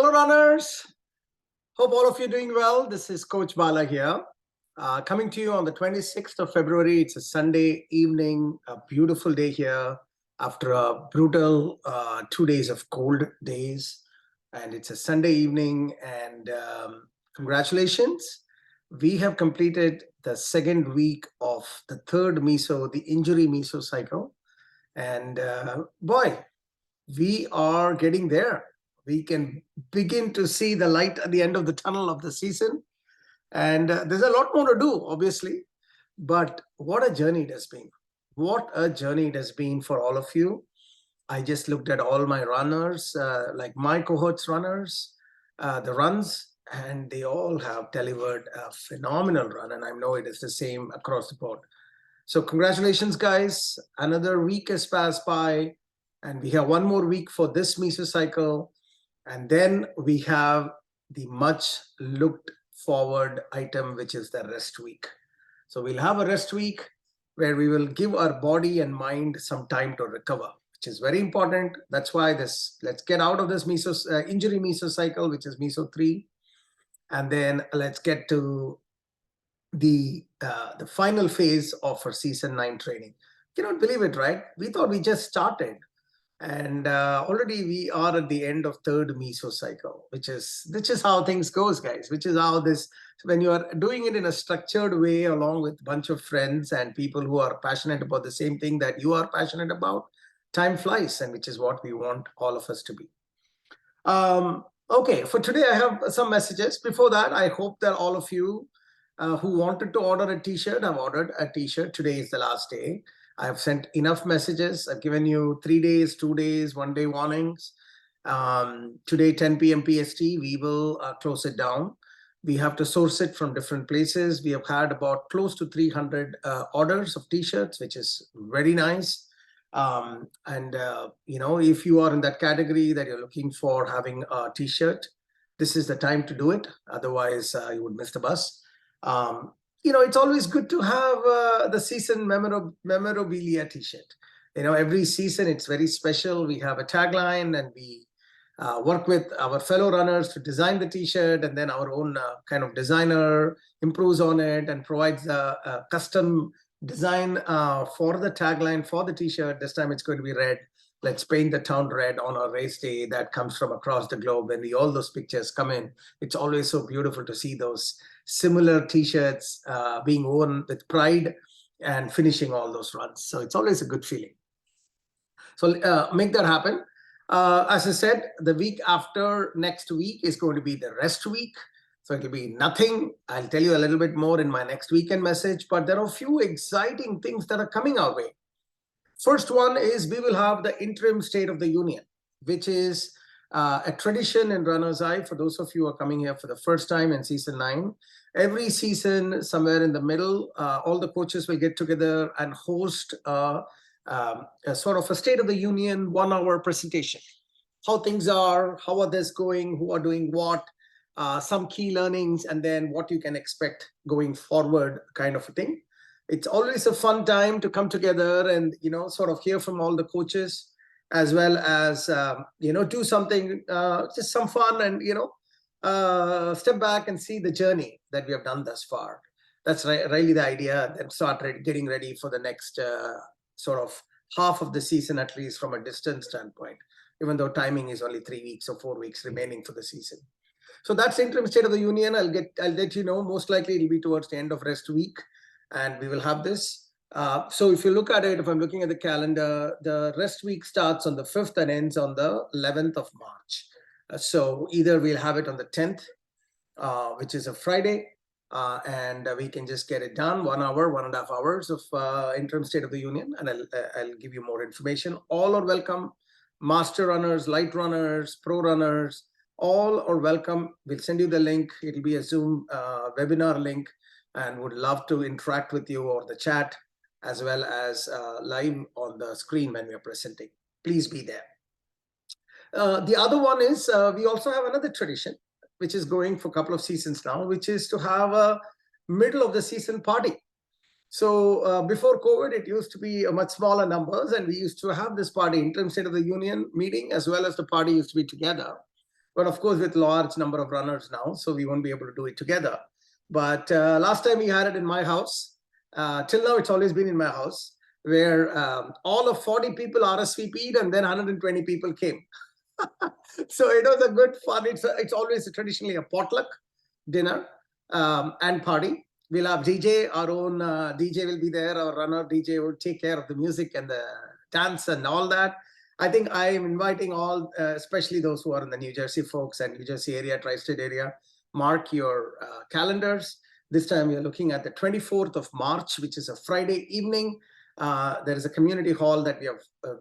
Hello, runners. Hope all of you are doing well. This is Coach Bala here, coming to you on the 26th of February. It's a Sunday evening, a beautiful day here after a brutal 2 days of cold days. And it's a Sunday evening, and congratulations. We have completed the second week of the third meso, the injury meso cycle. And boy, we are getting there. We can begin to see the light at the end of the tunnel of the season. And there's a lot more to do, obviously. But what a journey it has been. What a journey it has been for all of you. I just looked at all my runners, like my cohort's runners, the runs, and they all have delivered a phenomenal run. And I know it is the same across the board. So congratulations, guys. Another week has passed by, and we have one more week for this meso cycle. And then we have the much looked forward item, which is the rest week. So we'll have a rest week where we will give our body and mind some time to recover, which is very important. That's why let's get out of this injury meso cycle, which is meso 3. And then let's get to the final phase of our season 9 training. You cannot believe it, right? We thought we just started. And already we are at the end of third meso cycle, which is how things goes, guys, which is how this, when you are doing it in a structured way, along with a bunch of friends and people who are passionate about the same thing that you are passionate about, time flies, and which is what we want all of us to be. Okay, for today, I have some messages. Before that, I hope that all of you who wanted to order a t-shirt have ordered a t-shirt. Today is the last day. I've sent enough messages. I've given you 3 days, 2 days, 1 day warnings. Today, 10 p.m. PST, we will close it down. We have to source it from different places. We have had about close to 300 orders of t-shirts, which is very nice. If you are in that category that you're looking for having a t-shirt, this is the time to do it. Otherwise, you would miss the bus. It's always good to have the season memorabilia t-shirt. Every season it's very special. We have a tagline, and we work with our fellow runners to design the t-shirt, and then our own kind of designer improves on it and provides a custom design for the tagline for the t-shirt. This time it's going to be red. Let's paint the town red on our race day. That comes from across the globe. When all those pictures come in, it's always so beautiful to see those similar t-shirts being worn with pride and finishing all those runs. So it's always a good feeling. So make that happen. As I said, the week after next week is going to be the rest week. So it'll be nothing. I'll tell you a little bit more in my next weekend message, but there are a few exciting things that are coming our way. First one is we will have the interim State of the Union, which is a tradition in Runner's Eye. For those of you who are coming here for the first time in season 9, every season, somewhere in the middle, all the coaches will get together and host a sort of a State of the Union 1-hour presentation. How things are, how are this going, who are doing what, some key learnings, and then what you can expect going forward, kind of a thing. It's always a fun time to come together and, sort of hear from all the coaches, as well as, do something, just some fun, and, step back and see the journey that we have done thus far. That's really the idea, and start getting ready for the next sort of half of the season, at least from a distance standpoint, even though timing is only 3 weeks or 4 weeks remaining for the season. So that's interim State of the Union. I'll let you know. Most likely it'll be towards the end of rest week, and we will have this. So if you look at it, if I'm looking at the calendar, the rest week starts on the 5th and ends on the 11th of March. So either we'll have it on the 10th, which is a Friday, and we can just get it done, 1 hour, 1.5 hours of interim State of the Union, and I'll give you more information. All are welcome. Master runners, light runners, pro runners, all are welcome. We'll send you the link. It'll be a Zoom webinar link, and would love to interact with you or the chat, as well as live on the screen when we are presenting. Please be there. The other one is we also have another tradition, which is going for a couple of seasons now, which is to have a middle of the season party. So before COVID, it used to be a much smaller numbers, and we used to have this party, interim State of the Union meeting, as well as the party used to be together. But of course, with large number of runners now, so we won't be able to do it together. But last time we had it in my house. Till now, it's always been in my house, where all of 40 people RSVP'd and then 120 people came. So it was a good fun. It's always traditionally a potluck dinner and party. We'll have DJ, our own DJ will be there. Our runner DJ will take care of the music and the dance and all that. I think I am inviting all, especially those who are in the New Jersey folks and New Jersey area, tri-state area, mark your calendars. This time we're looking at the 24th of March, which is a Friday evening. There is a community hall that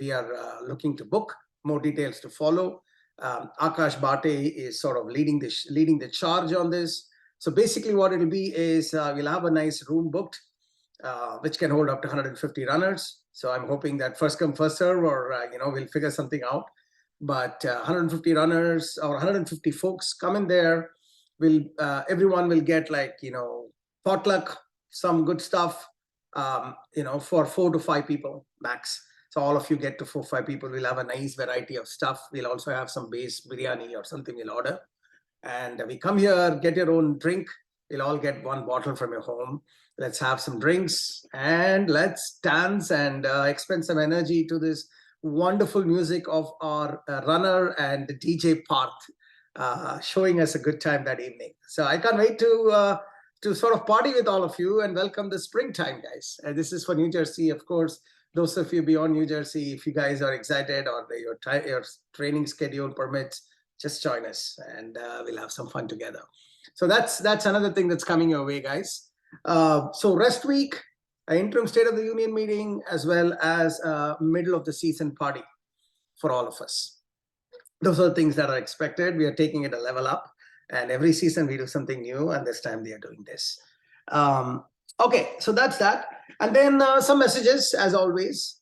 we are looking to book. More details to follow. Akash Bhate is sort of leading the charge on this. So basically what it'll be is we'll have a nice room booked, which can hold up to 150 runners. So I'm hoping that first come, first serve, or we'll figure something out. But 150 runners or 150 folks come in there. Everyone will get potluck, some good stuff, for 4 to 5 people max. So all of you get to 4 or 5 people. We'll have a nice variety of stuff. We'll also have some base biryani or something we'll order. And we come here, get your own drink. You'll all get 1 bottle from your home. Let's have some drinks and let's dance and expend some energy to this wonderful music of our runner and DJ Parth, showing us a good time that evening. So I can't wait to sort of party with all of you and welcome the springtime, guys. This is for New Jersey, of course. Those of you beyond New Jersey, if you guys are excited or your training schedule permits, just join us and we'll have some fun together. So that's another thing that's coming your way, guys. So rest week, an interim State of the Union meeting, as well as a middle of the season party for all of us. Those are the things that are expected. We are taking it a level up, and every season we do something new, and this time they are doing this. Okay, so that's that. And then some messages, as always.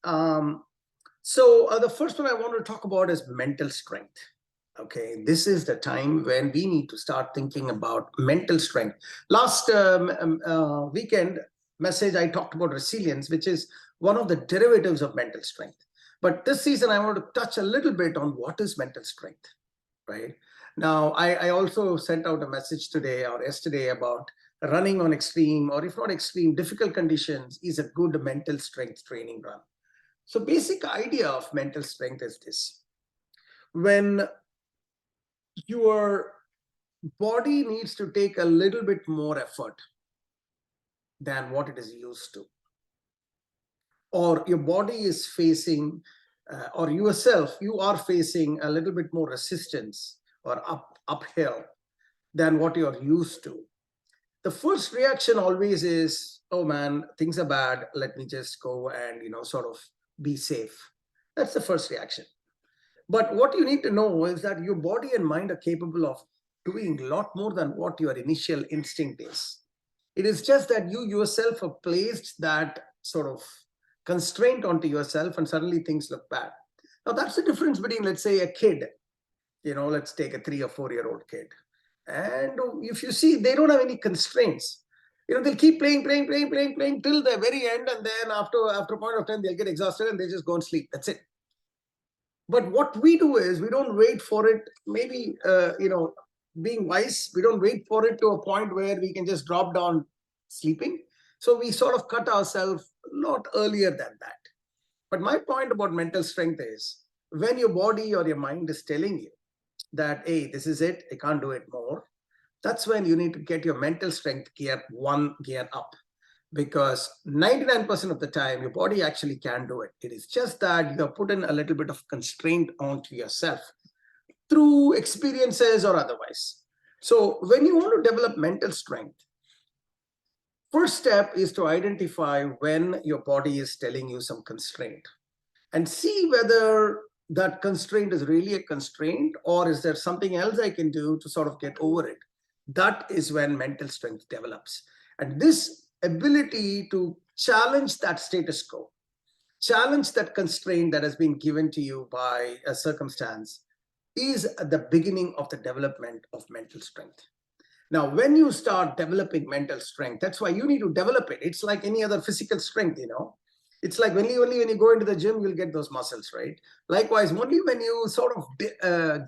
So the first one I want to talk about is mental strength. Okay, this is the time when we need to start thinking about mental strength. Last weekend message, I talked about resilience, which is one of the derivatives of mental strength. But this season, I want to touch a little bit on what is mental strength, right? Now, I also sent out a message today or yesterday about running on extreme, or if not extreme, difficult conditions is a good mental strength training run. So basic idea of mental strength is this. When your body needs to take a little bit more effort than what it is used to, or your body is facing, or yourself, you are facing a little bit more resistance or uphill than what you're used to. The first reaction always is, oh man, things are bad. Let me just go and, sort of be safe. That's the first reaction. But what you need to know is that your body and mind are capable of doing a lot more than what your initial instinct is. It is just that you yourself have placed that sort of constraint onto yourself and suddenly things look bad. Now that's the difference between, let's say, a kid, let's take a 3 or 4 year old kid. And if you see, they don't have any constraints. They'll keep playing till the very end. And then after a point of time, they'll get exhausted and they just go and sleep. That's it. But what we do is we don't wait for it, maybe, being wise, we don't wait for it to a point where we can just drop down sleeping. So we sort of cut ourselves a lot earlier than that. But my point about mental strength is when your body or your mind is telling you that, hey, this is it, I can't do it more, that's when you need to get your mental strength gear up. Because 99% of the time, your body actually can do it. It is just that you have put in a little bit of constraint onto yourself through experiences or otherwise. So when you want to develop mental strength, first step is to identify when your body is telling you some constraint and see whether that constraint is really a constraint or is there something else I can do to sort of get over it. That is when mental strength develops. And this ability to challenge that status quo, challenge that constraint that has been given to you by a circumstance is the beginning of the development of mental strength. Now, when you start developing mental strength, that's why you need to develop it. It's like any other physical strength, It's like only when you go into the gym, you'll get those muscles, right? Likewise, only when you sort of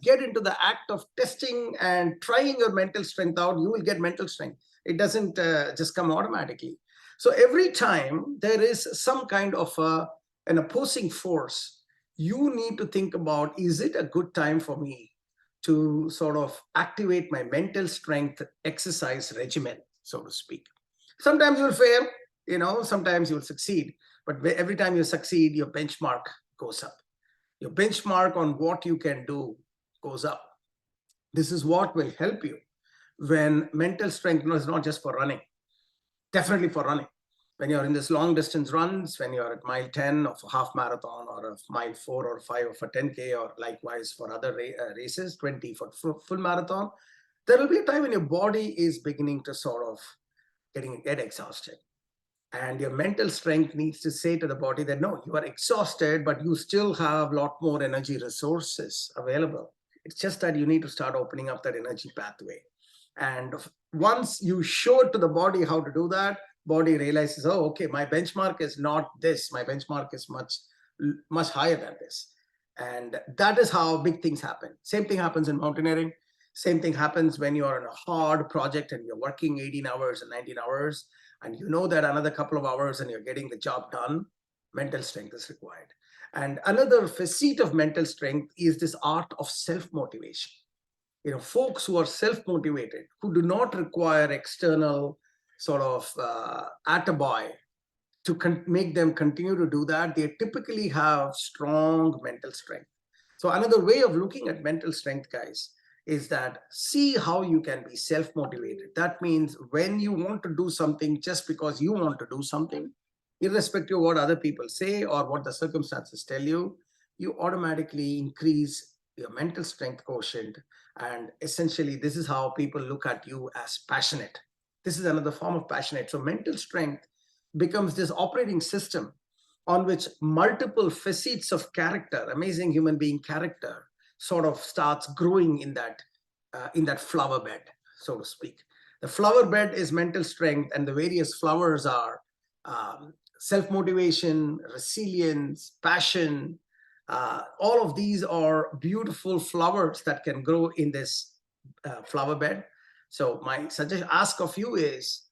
get into the act of testing and trying your mental strength out, you will get mental strength. It doesn't just come automatically. So every time there is some kind of an opposing force, you need to think about, is it a good time for me to sort of activate my mental strength exercise regimen, so to speak? Sometimes you'll fail, sometimes you'll succeed. But every time you succeed, your benchmark goes up. Your benchmark on what you can do goes up. This is what will help you when mental strength is not just for running, definitely for running. When you're in this long distance runs, when you're at mile 10 of a half marathon or a mile 4 or 5 of a 10K, or likewise for other races, 20 for full marathon, there will be a time when your body is beginning to sort of get exhausted. And your mental strength needs to say to the body that, no, you are exhausted, but you still have a lot more energy resources available. It's just that you need to start opening up that energy pathway. And once you show it to the body how to do that, body realizes, oh, okay, my benchmark is not this. My benchmark is much, much higher than this. And that is how big things happen. Same thing happens in mountaineering. Same thing happens when you are in a hard project and you're working 18 hours and 19 hours. And you know that another couple of hours and you're getting the job done, mental strength is required. And another facet of mental strength is this art of self-motivation. Folks who are self-motivated, who do not require external sort of attaboy to make them continue to do that, they typically have strong mental strength. So another way of looking at mental strength, guys, is that see how you can be self-motivated. That means when you want to do something just because you want to do something, irrespective of what other people say or what the circumstances tell you, you automatically increase your mental strength quotient. And essentially, this is how people look at you as passionate. This is another form of passionate. So mental strength becomes this operating system on which multiple facets of character, amazing human being character, sort of starts growing in that flower bed, so to speak. The flower bed is mental strength, and the various flowers are self-motivation, resilience, passion. All of these are beautiful flowers that can grow in this flower bed. So my suggestion, ask of you is,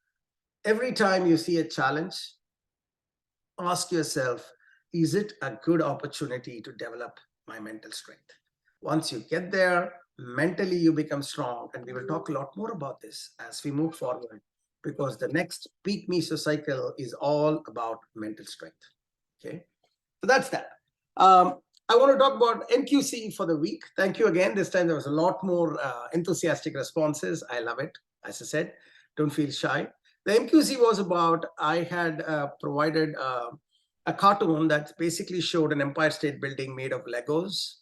every time you see a challenge, ask yourself, is it a good opportunity to develop my mental strength? Once you get there, mentally you become strong. And we will talk a lot more about this as we move forward, because the next peak mesocycle is all about mental strength. Okay, so that's that. I want to talk about NQC for the week. Thank you again. This time there was a lot more enthusiastic responses. I love it. As I said, don't feel shy. The NQC was about, I had provided a cartoon that basically showed an Empire State Building made of Legos.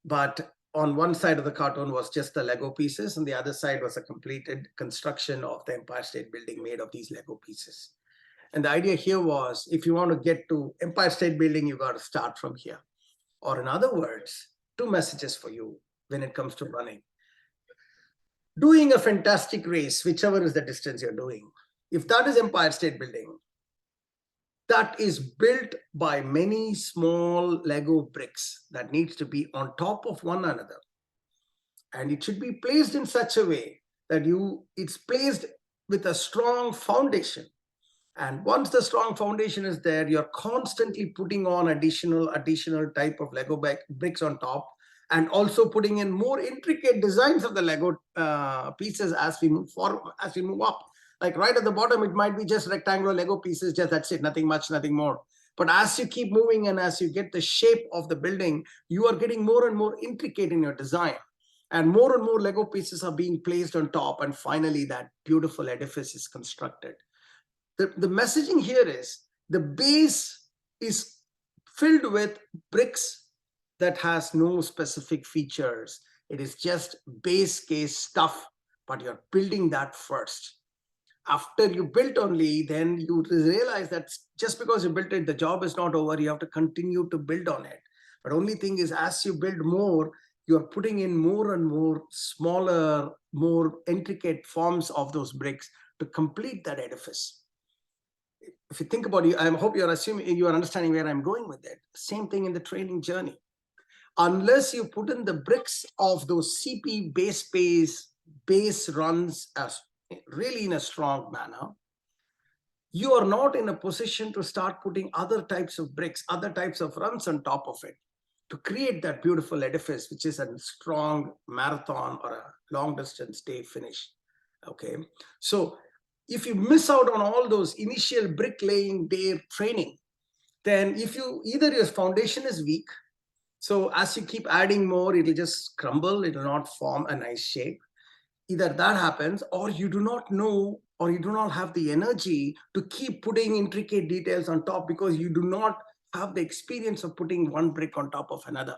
But on one side of the cartoon was just the Lego pieces, and the other side was a completed construction of the Empire State Building made of these Lego pieces. And the idea here was, if you want to get to Empire State Building, you got to start from here. Or in other words, two messages for you when it comes to running. Doing a fantastic race, whichever is the distance you're doing, if that is Empire State Building, that is built by many small Lego bricks that needs to be on top of one another. And it should be placed in such a way that it's placed with a strong foundation. And once the strong foundation is there, you're constantly putting on additional type of Lego bricks on top, and also putting in more intricate designs of the Lego pieces as we move forward, as we move up. Like right at the bottom, it might be just rectangular Lego pieces, just that's it, nothing much, nothing more. But as you keep moving and as you get the shape of the building, you are getting more and more intricate in your design. And more Lego pieces are being placed on top. And finally, that beautiful edifice is constructed. The messaging here is, the base is filled with bricks that has no specific features. It is just base case stuff, but you're building that first. After you built only, then you realize that just because you built it, the job is not over. You have to continue to build on it. But only thing is, as you build more, you're putting in more and more smaller, more intricate forms of those bricks to complete that edifice. if you think about it, I hope you're assuming you are understanding where I'm going with it. Same thing in the training journey. Unless you put in the bricks of those CP base runs as really in a strong manner, you are not in a position to start putting other types of bricks, other types of runs on top of it to create that beautiful edifice, which is a strong marathon or a long distance day finish. Okay. So if you miss out on all those initial bricklaying day training, then if you either your foundation is weak, so as you keep adding more, it'll just crumble, it will not form a nice shape. Either that happens, or you do not know, or you do not have the energy to keep putting intricate details on top because you do not have the experience of putting one brick on top of another.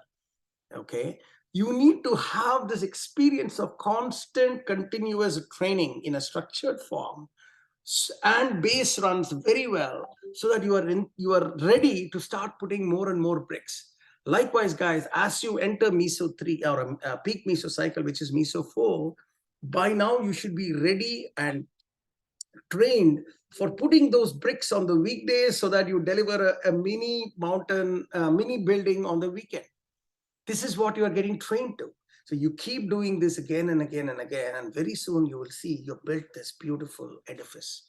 Okay. You need to have this experience of constant, continuous training in a structured form and base runs very well so that you are ready to start putting more and more bricks. Likewise, guys, as you enter meso 3 or a peak meso cycle, which is meso 4, by now you should be ready and trained for putting those bricks on the weekdays so that you deliver a mini mountain, mini building on the weekend. This is what you are getting trained to. So you keep doing this again and again and again, and very soon you will see you've built this beautiful edifice,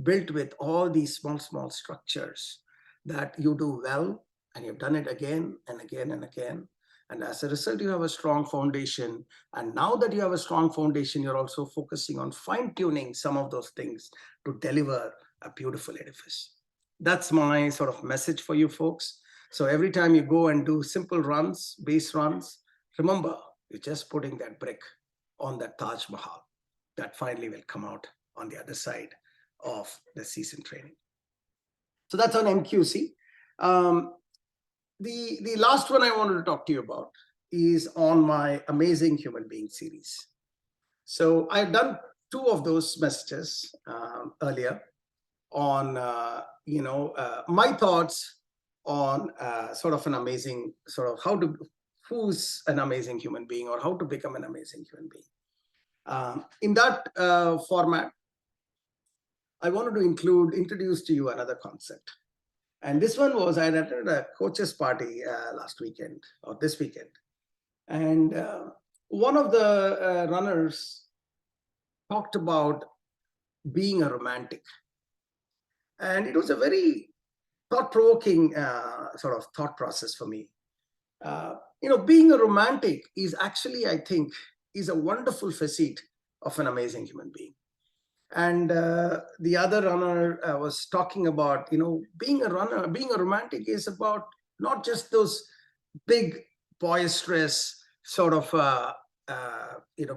built with all these small structures that you do well, and you've done it again and again and again. And as a result, you have a strong foundation. And now that you have a strong foundation, you're also focusing on fine-tuning some of those things to deliver a beautiful edifice. That's my sort of message for you folks. So every time you go and do simple runs, base runs, remember, you're just putting that brick on that Taj Mahal that finally will come out on the other side of the season training. So that's on MQC. The last one I wanted to talk to you about is on my Amazing Human Being series. So I've done 2 of those messages earlier on, my thoughts on sort of an amazing, sort of who's an amazing human being or how to become an amazing human being. In that format, I wanted to introduce to you another concept. And this one was, I attended a coach's party last weekend or this weekend. And one of the runners talked about being a romantic. And it was a very thought-provoking sort of thought process for me. Being a romantic is actually, I think, is a wonderful facet of an amazing human being. And the other runner was talking about, being a romantic is about not just those big boisterous sort of,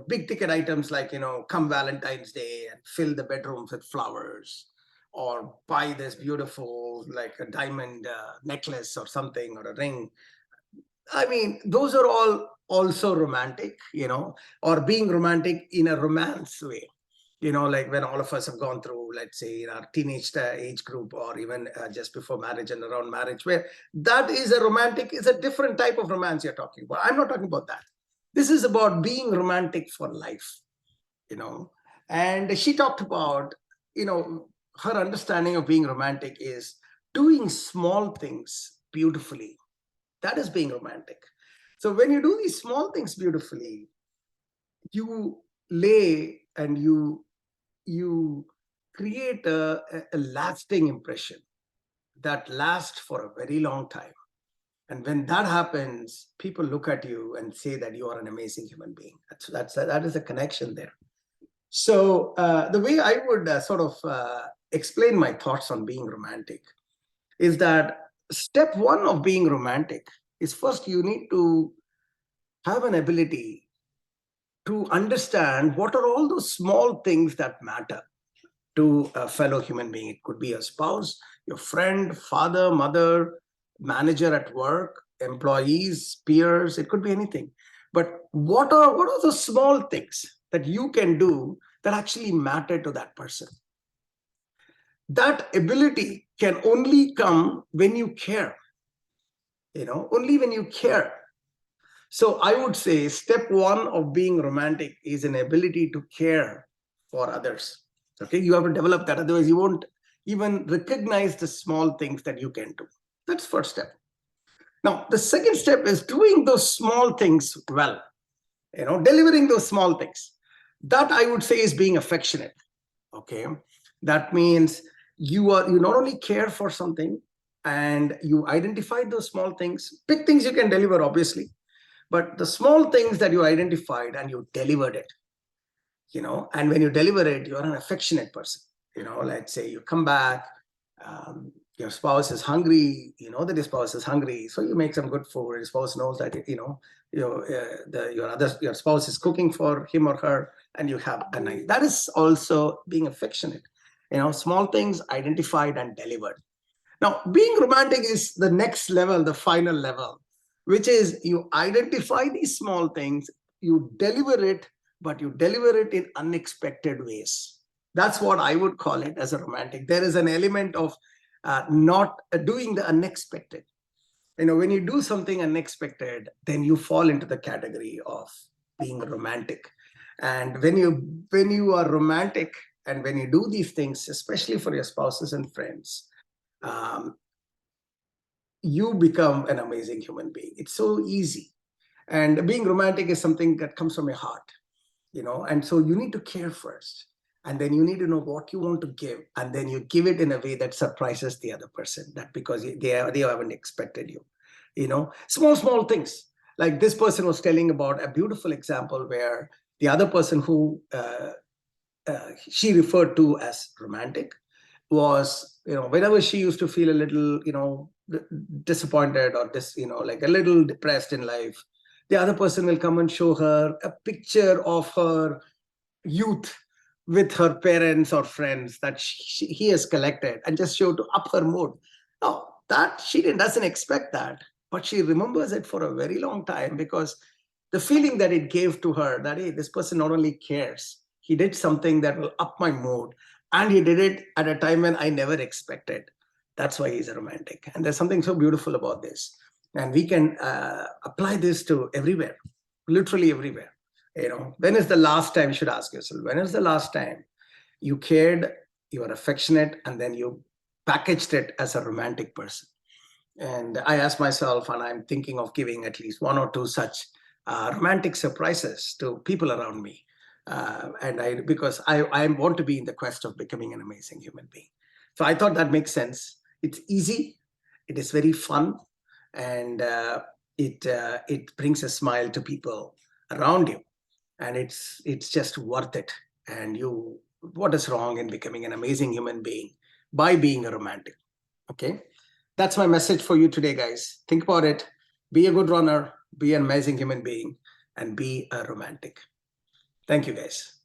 big ticket items like, come Valentine's Day and fill the bedrooms with flowers, or buy this beautiful, like a diamond necklace or something, or a ring. I mean, those are all also romantic, or being romantic in a romance way. Like when all of us have gone through, let's say, in our teenage age group, or even just before marriage and around marriage, where that is a different type of romance you're talking about. I'm not talking about that. This is about being romantic for life, And she talked about, her understanding of being romantic is doing small things beautifully. That is being romantic. So when you do these small things beautifully, you lay and you create a lasting impression that lasts for a very long time. And when that happens, people look at you and say that you are an amazing human being. That is a connection there. So the way I would sort of explain my thoughts on being romantic is that step 1 of being romantic is, first you need to have an ability to understand what are all those small things that matter to a fellow human being. It could be a spouse, your friend, father, mother, manager at work, employees, peers, it could be anything. But what are the small things that you can do that actually matter to that person? That ability can only come when you care, only when you care. So I would say step 1 of being romantic is an ability to care for others. Okay, you have to develop that. Otherwise, you even recognize the small things that you can do. That's first step. Now, the second step is doing those small things well, delivering those small things. That I would say is being affectionate. Okay. That means you not only care for something and you identify those small things. Big things you can deliver, obviously, but the small things that you identified and you delivered it, and when you deliver it, you're an affectionate person. Let's say you come back, your spouse is hungry, that your spouse is hungry, so you make some good food. Your spouse knows that your spouse is cooking for him or her, and you have a nice. That is also being affectionate. Small things identified and delivered. Now, being romantic is the next level, the final level, which is you identify these small things, you deliver it, but you deliver it in unexpected ways. That's what I would call it as a romantic. There is an element of not doing the unexpected. When you do something unexpected, then you fall into the category of being romantic. And when you are romantic and when you do these things, especially for your spouses and friends, you become an amazing human being. It's so easy. And being romantic is something that comes from your heart, and so you need to care first. And then you need to know what you want to give. And then you give it in a way that surprises the other person, that because they haven't expected you, small things. Like this person was telling about a beautiful example where the other person who she referred to as romantic was, whenever she used to feel a little, disappointed or like a little depressed in life, the other person will come and show her a picture of her youth with her parents or friends that he has collected, and just show to up her mood. Now, that she doesn't expect that, but she remembers it for a very long time, because the feeling that it gave to her, that, hey, this person not only cares, he did something that will up my mood, and he did it at a time when I never expected. That's why he's a romantic. And there's something so beautiful about this. And we can apply this to everywhere, literally everywhere. When is the last time, you should ask yourself, when is the last time you cared, you were affectionate, and then you packaged it as a romantic person? And I ask myself, and I'm thinking of giving at least one or two such romantic surprises to people around me. Because I want to be in the quest of becoming an amazing human being. So I thought that makes sense. It's easy. It is very fun. And it brings a smile to people around you. And it's just worth it. And what is wrong in becoming an amazing human being by being a romantic? Okay. That's my message for you today, guys. Think about it. Be a good runner, be an amazing human being, and be a romantic. Thank you, guys.